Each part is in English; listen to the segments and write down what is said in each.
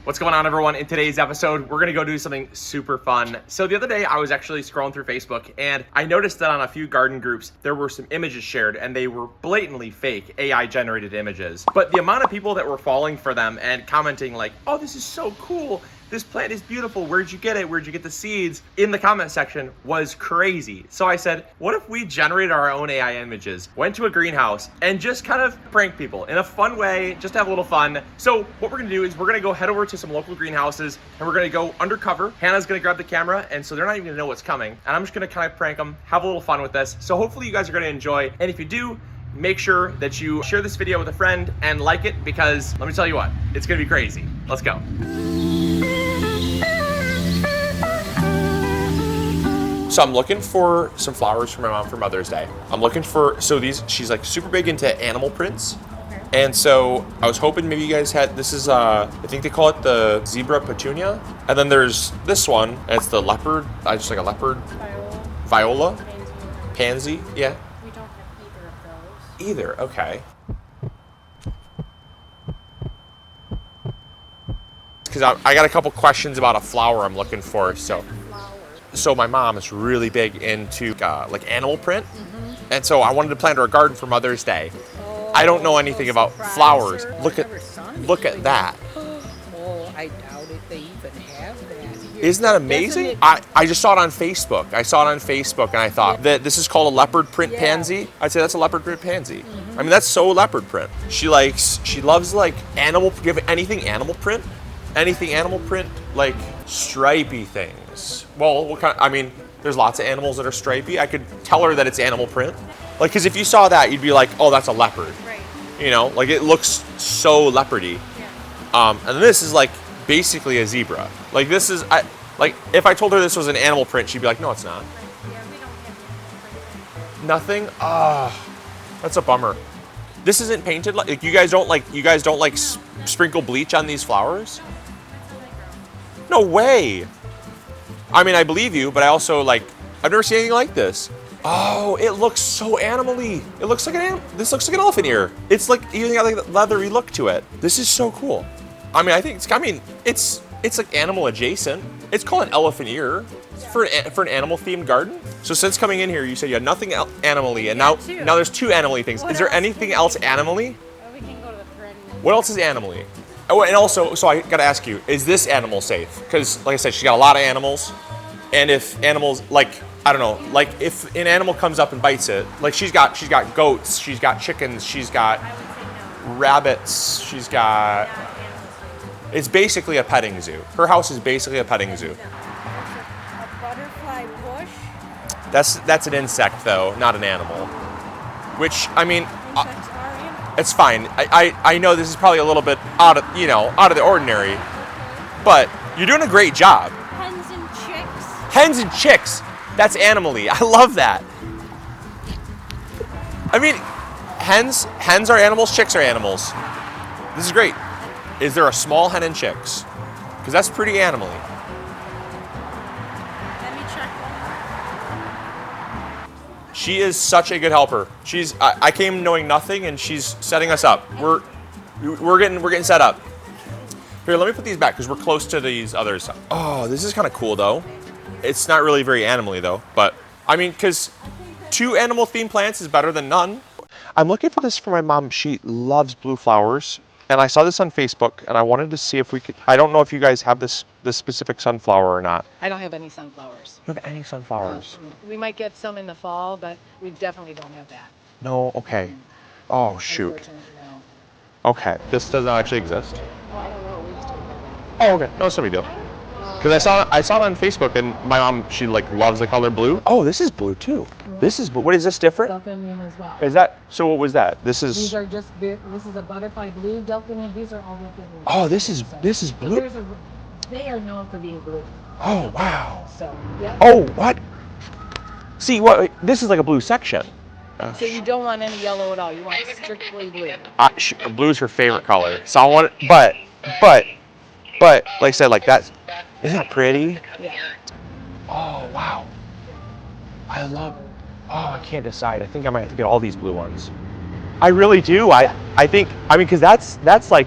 What's going on, everyone? In today's episode, we're gonna go do something super fun. So the other day, I was actually scrolling through Facebook and I noticed that on a few garden groups, there were some images shared and they were blatantly fake AI generated images. But the amount of people that were falling for them and commenting like, oh, this is so cool. This plant is beautiful. Where'd you get it? Where'd you get the seeds? In the comment section was crazy. So I said, what if we generated our own AI images, went to a greenhouse, and just kind of prank people in a fun way, just to have a little fun. So what we're gonna do is we're gonna go head over to some local greenhouses and we're gonna go undercover. Hannah's gonna grab the camera, and so they're not even gonna know what's coming. And I'm just gonna kind of prank them, have a little fun with this. So hopefully you guys are gonna enjoy. And if you do, make sure that you share this video with a friend and like it, because let me tell you what, it's gonna be crazy. Let's go. So I'm looking for some flowers for my mom for Mother's Day. I'm looking for, so these, she's like super big into animal prints. Okay. And so I was hoping maybe you guys had, this is, I think they call it the zebra petunia. And then there's this one, and it's the leopard, just like a leopard. Viola. Pansy, yeah. We don't have either of those. Either, okay. Because I got a couple questions about a flower I'm looking for, so. So my mom is really big into like animal print, and so I wanted to plant her a garden for Mother's Day. Oh, I don't know anything about flowers. Look at that. Oh, I doubt if they even have that. Isn't that amazing? I just saw it on Facebook. And I thought that this is called a leopard print pansy. I'd say that's a leopard print pansy. I mean, that's so leopard print. She loves like animal. Do you have anything animal print? Anything animal print, like stripy things. Well, what kind? I mean, there's lots of animals that are stripy. I could tell her that it's animal print. Like, because if you saw that, you'd be like, oh, that's a leopard. Right. You know, like it looks so leopardy. Yeah. And this is like basically a zebra. Like this is, like if I told her this was an animal print, she'd be like, no, it's not. Yeah, we don't have nothing. That's a bummer. This isn't painted. Like you guys don't sprinkle bleach on these flowers. No way. I mean, I believe you, but I also I've never seen anything like this. Oh, it looks so animal-y. It looks like this looks like an elephant ear. It's like, even got like a leathery look to it. This is so cool. I mean, it's like animal adjacent. It's called an elephant ear for an animal-themed garden. So since coming in here, you said you had nothing animal-y, and now there's two animal-y things. Is there anything else animal-y? we can go to the perennial. What else is animal-y? Oh, and also, so I gotta ask you, is this animal safe? Because, like I said, she's got a lot of animals, and if animals, I don't know, if an animal comes up and bites it, she's got goats, she's got chickens, she's got rabbits, she's got, it's basically a petting zoo. Her house is basically a petting zoo. A butterfly bush. That's an insect, though, not an animal. Which, I mean, it's fine. I know this is probably a little bit out of the ordinary, but you're doing a great job. Hens and chicks. Hens and chicks. That's animal-y. I love that. I mean, hens are animals, chicks are animals. This is great. Is there a small hen and chicks? Because that's pretty animal-y. Let me check one. She is such a good helper. I came knowing nothing, and she's setting us up. We're getting set up. Here, let me put these back because we're close to these others. Oh, this is kind of cool though. It's not really very animal-y though, but I mean, because 2 animal-themed plants is better than none. I'm looking for this for my mom. She loves blue flowers, and I saw this on Facebook, and I wanted to see if we could. I don't know if you guys have this specific sunflower or not. I don't have any sunflowers. You don't have any sunflowers? We might get some in the fall, but we definitely don't have that. No. Okay. Oh shoot. Unfortunately, no. Okay. This doesn't actually exist. Oh, I don't know. We just don't have Oh, that. okay. No, it's no big deal. Because I saw it on Facebook, and my mom, she loves the color blue. Oh, this is blue too. This is blue. What is this different? Delphinium as well. Is that, so what was that? This is. These are just, this is a butterfly blue delphinium. These are all delphinium. Oh, this is blue. They are known for being blue. Oh, wow. So, yeah. Oh, what? See, what? This is like a blue section. So you don't want any yellow at all. You want strictly blue. Blue is her favorite color. So I want, but, like I said, that's. Isn't that pretty? Yeah. Oh, wow. I love. Oh, I can't decide. I think I might have to get all these blue ones. I really do. I think, I mean, because that's like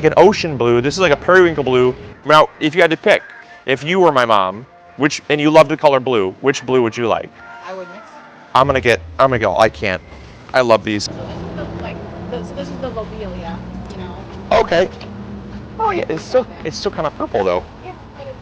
an ocean blue. This is like a periwinkle blue. Now, if you had to pick, if you were my mom, and you love the color blue, which blue would you like? I would mix. I'm gonna go. I can't. I love these. So this is the lobelia, you know. Okay. Oh yeah, it's still kind of purple though. Yeah.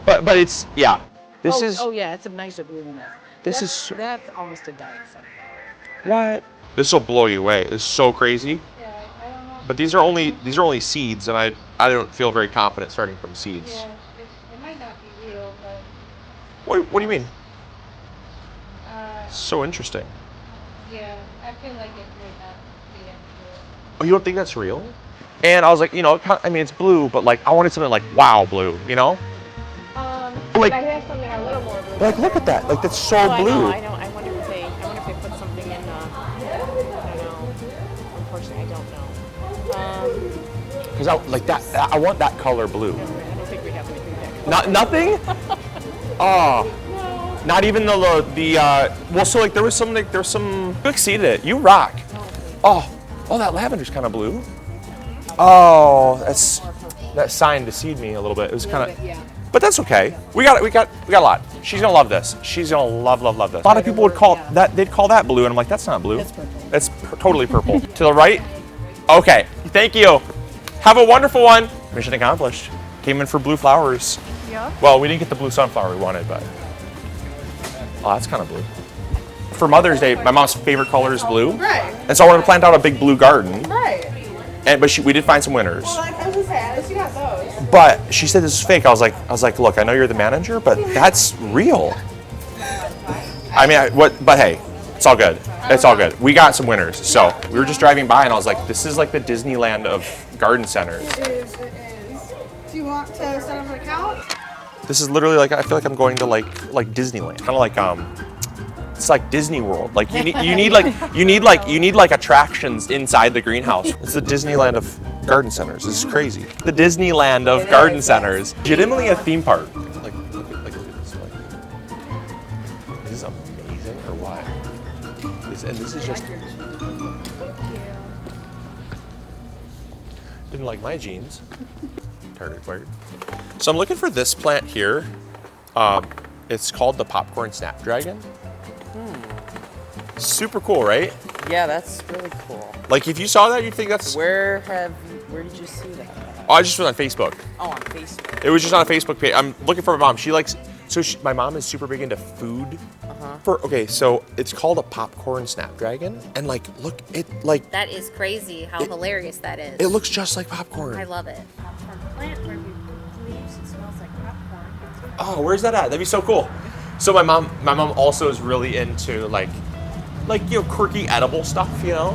But it's, yeah. This is, Oh yeah, it's a nicer blue than that. That's almost a dyed sunflower. what? This will blow you away. It's so crazy. Yeah, I don't know. But these are only seeds, and I don't feel very confident starting from seeds. Yeah, it might not be real, but What do you mean? uh, So interesting. yeah, I feel like it might not be accurate. Oh, you don't think that's real? And I was like, you know, I mean, it's blue, but like I wanted something like wow blue, you know? Like, I have something a little more blue. Like look at that, like that's so Oh, blue. I know. I wonder if they put something in. I don't know. Unfortunately, I don't know. Because I want that color blue. I don't think we have anything Not nothing. Oh. No. Not even well, so like there's some you exceeded it. You rock. Oh, that lavender's kind of blue. Oh, that sign deceived me a little bit. It was kind of, Yeah. but that's okay. We got a lot. She's gonna love this. She's gonna love this. A lot of people would call they'd call that blue, and I'm like, that's not blue. That's purple. That's totally purple. To the right. Okay. Thank you. Have a wonderful one. Mission accomplished. Came in for blue flowers. Yeah. Well, we didn't get the blue sunflower we wanted, but oh, that's kind of blue. For Mother's Day, my mom's favorite color is blue. Right. And so I wanted to plant out a big blue garden. Right. But we did find some winners. Well, like I was gonna say, at least you got those. But she said this is fake. I was like, look, I know you're the manager, but that's real. I mean, but hey, it's all good. It's all good. We got some winners. So we were just driving by, and I was like, this is like the Disneyland of garden centers. It is. Do you want to set up an account? This is literally like, I feel like I'm going to like Disneyland. Kind of like it's like Disney World. Like you need like attractions inside the greenhouse. It's the Disneyland of garden centers. This is crazy. The Disneyland of garden centers. Legitimately a theme park. Like look at this. Like, this is amazing, or what? This is just. Didn't like my jeans. Target weird. So I'm looking for this plant here. It's called the popcorn snapdragon. Super cool, right? Yeah, that's really cool. Like if you saw that, you'd think that's. Where did you see that? Oh, I just was on Facebook. Oh, on Facebook. It was just on a Facebook page. I'm looking for my mom. She likes. My mom is super big into food. Okay, so it's called a popcorn snapdragon, and like, look, That is crazy how hilarious that is. it looks just like popcorn. I love it. Popcorn plant where you leaves, it smells like popcorn. Oh, where's that at? That'd be so cool. So my mom also is really into like you know, quirky edible stuff, you know?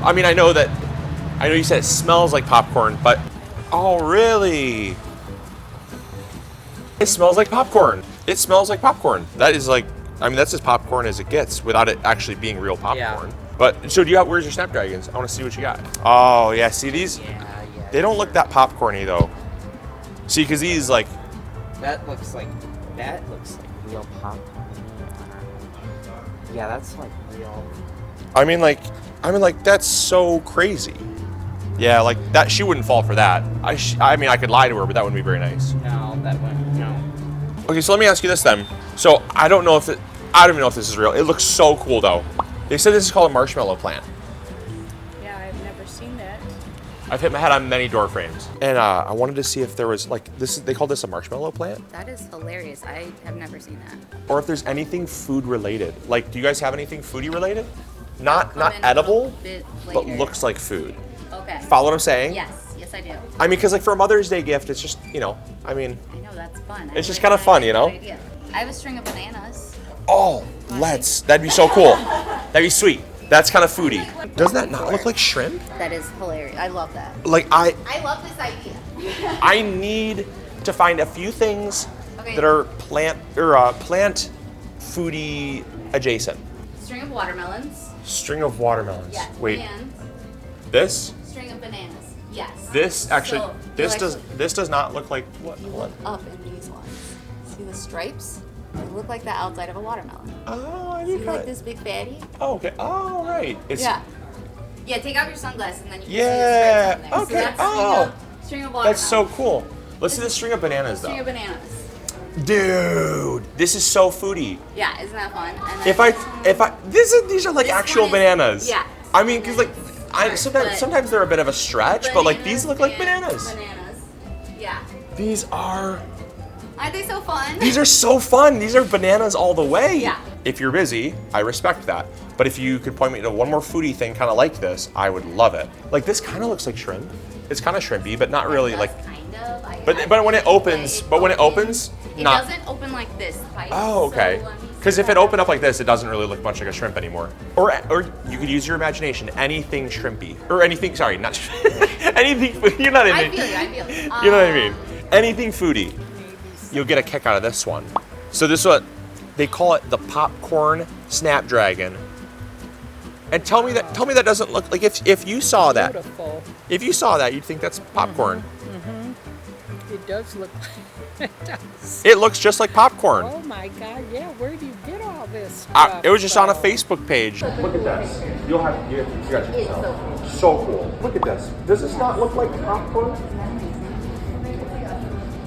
I mean, I know you said it smells like popcorn, but oh, really? It smells like popcorn. It smells like popcorn. That is like, I mean, that's as popcorn as it gets without it actually being real popcorn. Yeah. But so where's your snapdragons? I want to see what you got. Oh, yeah, see these? Yeah. They don't look that popcorny though. See, because these like, That looks like real popcorn. Yeah, that's like real. I mean, that's so crazy. Yeah, like that. She wouldn't fall for that. I mean, I could lie to her, but that wouldn't be very nice. No, that wouldn't. No. Okay, so let me ask you this then. So I don't even know if this is real. It looks so cool though. They said this is called a marshmallow plant. Yeah, I've never seen that. I've hit my head on many door frames, and I wanted to see if there was like this. They call this a marshmallow plant, That is hilarious. I have never seen that. or if there's anything food related. Like, do you guys have anything foodie related? Not Come in a edible, little bit but later. looks like food. Okay. Follow what I'm saying? Yes, I do. I mean, because like for a Mother's Day gift, it's just, you know, I mean, I know, that's fun. It's just kinda fun, you know? Good idea. I have a string of bananas. oh, that'd be so cool. That'd be sweet. That's kind of foodie. Doesn't that not look like shrimp? That is hilarious. I love that. Like I love this idea. I need to find a few things Okay. that are plant foodie adjacent. String of watermelons. String of watermelons. Yes. Wait, And this? string of bananas. Yes. This actually, So, this does not look like what? You look up in these ones. See the stripes? They look like the outside of a watermelon. Oh, I See did like this big fatty? Oh, okay. Oh, right. It's, Yeah. Yeah, take off your sunglasses and then you can Yeah, see the stripes on there. okay. So that's string of watermelon. That's so cool. Let's see the string of bananas String though. of bananas. Dude, this is so foodie. Yeah, isn't that fun? And then These are like This actual one is- bananas. yeah. I mean, cause like, But- sometimes they're a bit of a stretch, but like these look like and bananas. Bananas. Yeah. These are So fun? These are so fun. These are bananas all the way. Yeah. If you're busy, I respect that. But if you could point me to one more foodie thing kind of like this, I would love it. Like this kind of looks like shrimp. It's kind of shrimpy, but not really like. Kind of. But when it opens, it not. doesn't open like this pipe. Oh, okay. So let me Because see if it that. opened up like this, it doesn't really look much like a shrimp anymore. Or you could use your imagination. Anything shrimpy or anything. Sorry, not anything. You know what I mean? I feel you. You know what I mean? Anything foodie. You'll get a kick out of this one. So this is what they call it, the popcorn snapdragon. And tell me that doesn't look like if you saw that. Beautiful. If you saw that, you'd think that's popcorn. It does look like it does. It looks just like popcorn. Oh my God, yeah, where do you get all this stuff? It was just on a from? Facebook page. Look at this. You got to so cool. Look at this. Does this not look like popcorn?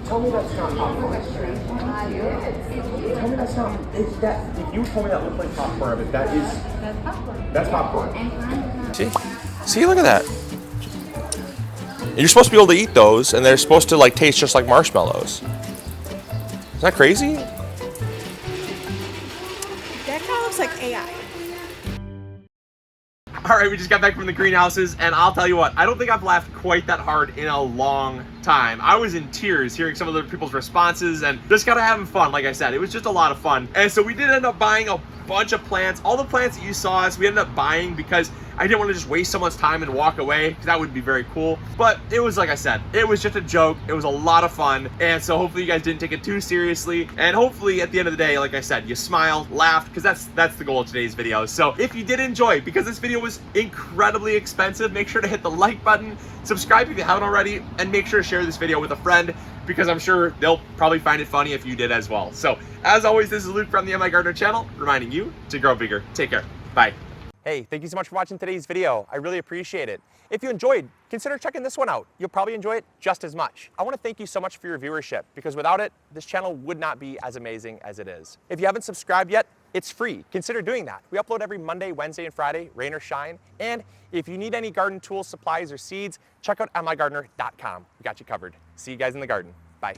Tell me that's not popcorn. Tell me that's not. If you told me that looked like popcorn, but that's popcorn. See, look at that. You're supposed to be able to eat those, and they're supposed to like taste just like marshmallows. Is that crazy? That kind of looks like AI. All right, we just got back from the greenhouses, and I'll tell you what, I don't think I've laughed quite that hard in a long time. I was in tears hearing some of the people's responses and just kind of having fun. Like I said, it was just a lot of fun. And so we did end up buying a bunch of plants. All the plants that you saw us, we ended up buying because I didn't want to just waste someone's time and walk away, because that would be very cool. But it was, like I said, it was just a joke. It was a lot of fun. And so hopefully you guys didn't take it too seriously. And hopefully at the end of the day, like I said, you smiled, laughed, because that's the goal of today's video. So if you did enjoy, because this video was incredibly expensive, make sure to hit the like button, subscribe if you haven't already, and make sure to share this video with a friend, because I'm sure they'll probably find it funny if you did as well. So as always, this is Luke from the MIgardener channel, reminding you to grow bigger. Take care. Bye. Hey, thank you so much for watching today's video. I really appreciate it. If you enjoyed, consider checking this one out. You'll probably enjoy it just as much. I want to thank you so much for your viewership, because without it, this channel would not be as amazing as it is. If you haven't subscribed yet, it's free. Consider doing that. We upload every Monday, Wednesday, and Friday, rain or shine. And if you need any garden tools, supplies, or seeds, check out MIgardener.com. We got you covered. See you guys in the garden. Bye.